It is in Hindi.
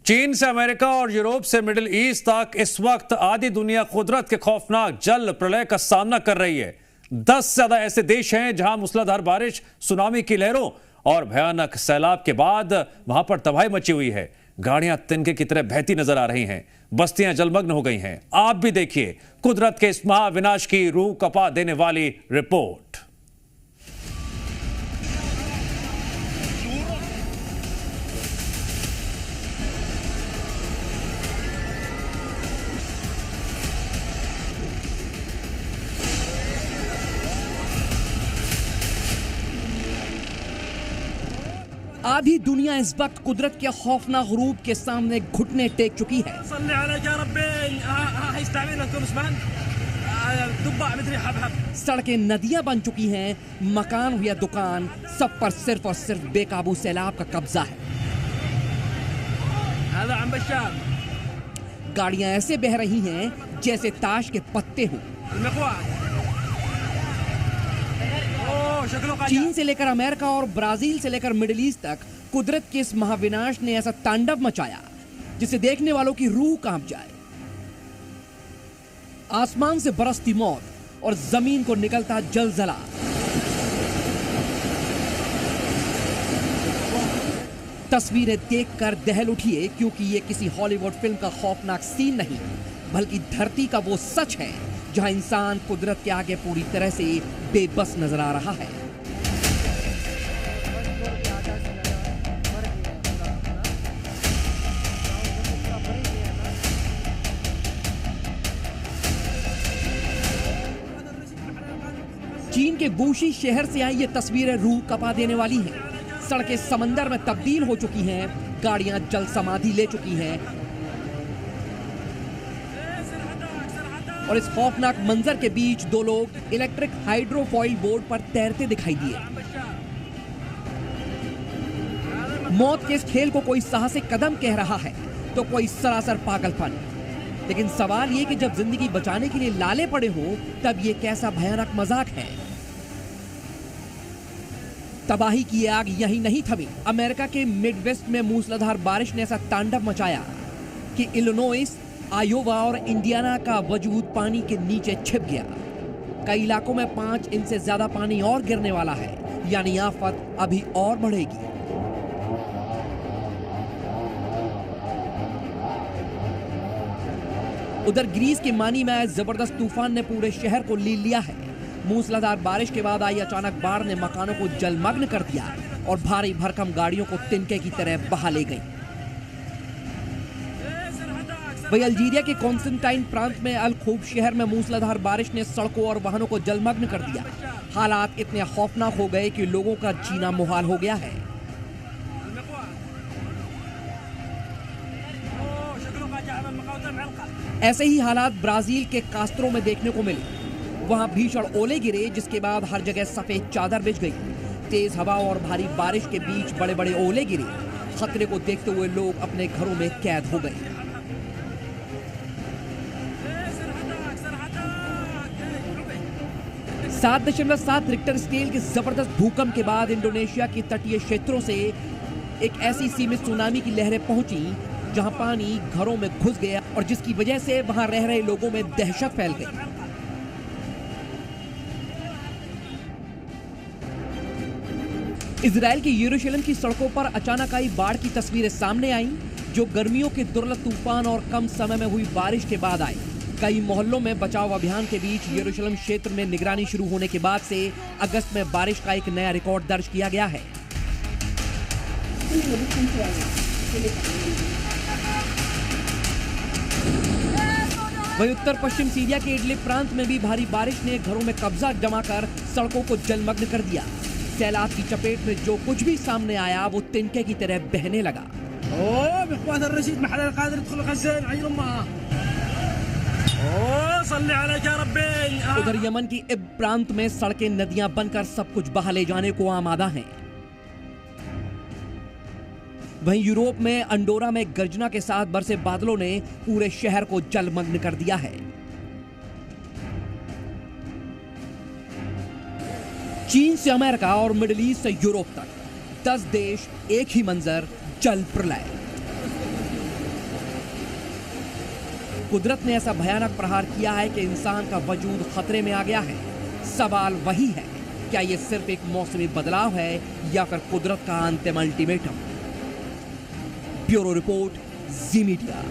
चीन से अमेरिका और यूरोप से मिडिल ईस्ट तक इस वक्त आधी दुनिया कुदरत के खौफनाक जल प्रलय का सामना कर रही है। 10 से ज्यादा ऐसे देश हैं जहां मूसलाधार बारिश, सुनामी की लहरों और भयानक सैलाब के बाद वहां पर तबाही मची हुई है। गाड़ियां तिनके की तरह बहती नजर आ रही हैं, बस्तियां जलमग्न हो गई हैं। आप भी देखिए कुदरत के इस महाविनाश की रूह कपा देने वाली रिपोर्ट। आधी दुनिया इस वक्त कुदरत के खौफनाक रूप के सामने घुटने टेक चुकी है। सड़कें नदियां बन चुकी हैं, मकान हो या दुकान, सब पर सिर्फ और सिर्फ बेकाबू सैलाब का कब्जा है। गाड़ियां ऐसे बह रही हैं जैसे ताश के पत्ते हो। चीन से लेकर अमेरिका और ब्राजील से लेकर मिडिल ईस्ट तक कुदरत के इस महाविनाश ने ऐसा तांडव मचाया जिसे देखने वालों की रूह कांप जाए। आसमान से बरसती मौत और जमीन को निकलता जलजला। तस्वीरें देखकर दहल उठिए, क्योंकि ये किसी हॉलीवुड फिल्म का खौफनाक सीन नहीं, बल्कि धरती का वो सच है जहां इंसान कुदरत के आगे पूरी तरह से बेबस नजर आ रहा है। चीन के वुशी शहर से आई ये तस्वीरें रूह कपा देने वाली हैं। सड़कें समंदर में तब्दील हो चुकी हैं, गाड़ियां जल समाधि ले चुकी हैं और इस खौफनाक मंजर के बीच दो लोग इलेक्ट्रिक हाइड्रोफॉइल बोट पर तैरते दिखाई दिए। मौत के इस खेल को कोई साहसिक कदम कह रहा है तो कोई सरासर पागलपन। लेकिन सवाल ये कि जब जिंदगी बचाने के लिए लाले पड़े हो तब ये कैसा भयानक मजाक है। तबाही की आग यही नहीं थमी। अमेरिका के मिडवेस्ट में मूसलाधार बारिश ने ऐसा तांडव मचाया कि इलिनॉइस, आयोवा और इंडियाना का वजूद पानी के नीचे छिप गया। कई इलाकों में 5 इंच से ज्यादा पानी और गिरने वाला है, यानी आफत अभी और बढ़ेगी। उधर ग्रीस के मानी में आए जबरदस्त तूफान ने पूरे शहर को लील लिया है। मूसलाधार बारिश के बाद आई अचानक बाढ़ ने मकानों को जलमग्न कर दिया और भारी भरकम गाड़ियों को तिनके की तरह बहा ले गई। वही अल्जीरिया के कॉन्स्टेंटाइन प्रांत में अल खूब शहर में मूसलाधार बारिश ने सड़कों और वाहनों को जलमग्न कर दिया। हालात इतने खौफनाक हो गए कि लोगों का जीना मुहाल हो गया है। ऐसे ही हालात ब्राजील के कास्त्रो में देखने को मिले। वहां भीषण ओले गिरे, जिसके बाद हर जगह सफेद चादर बिछ गई। तेज हवा और भारी बारिश के बीच बड़े बड़े ओले गिरे। खतरे को देखते हुए लोग अपने घरों में कैद हो गए। 7.7 रिक्टर स्केल के जबरदस्त भूकंप के बाद इंडोनेशिया के तटीय क्षेत्रों से एक ऐसी सीमित सुनामी की लहरें पहुंची जहां पानी घरों में घुस गया और जिसकी वजह से वहां रह रहे लोगों में दहशत फैल गई। इजराइल के यरूशलेम की सड़कों पर अचानक आई बाढ़ की तस्वीरें सामने आईं, जो गर्मियों के दुर्लभ तूफान और कम समय में हुई बारिश के बाद आई। कई मोहल्लों में बचाव अभियान के बीच यरूशलेम क्षेत्र में निगरानी शुरू होने के बाद से अगस्त में बारिश का एक नया रिकॉर्ड दर्ज किया गया है। वहीं उत्तर पश्चिम सीरिया के इडलिब प्रांत में भी भारी बारिश ने घरों में कब्जा जमाकर सड़कों को जलमग्न कर दिया। सैलाब की चपेट में जो कुछ भी सामने आया वो तिनके की तरह बहने लगा। उधर यमन की इब प्रांत में सड़कें नदियां बनकर सब कुछ बहा ले जाने को आमादा हैं। वहीं यूरोप में अंडोरा में गर्जना के साथ बरसे बादलों ने पूरे शहर को जलमग्न कर दिया है। चीन से अमेरिका और मिडिल ईस्ट से यूरोप तक 10 देश, एक ही मंजर, जल प्रलय। कुदरत ने ऐसा भयानक प्रहार किया है कि इंसान का वजूद खतरे में आ गया है। सवाल वही है, क्या ये सिर्फ एक मौसमी बदलाव है या फिर कुदरत का अंतिम अल्टीमेटम? ब्यूरो रिपोर्ट, जी मीडिया।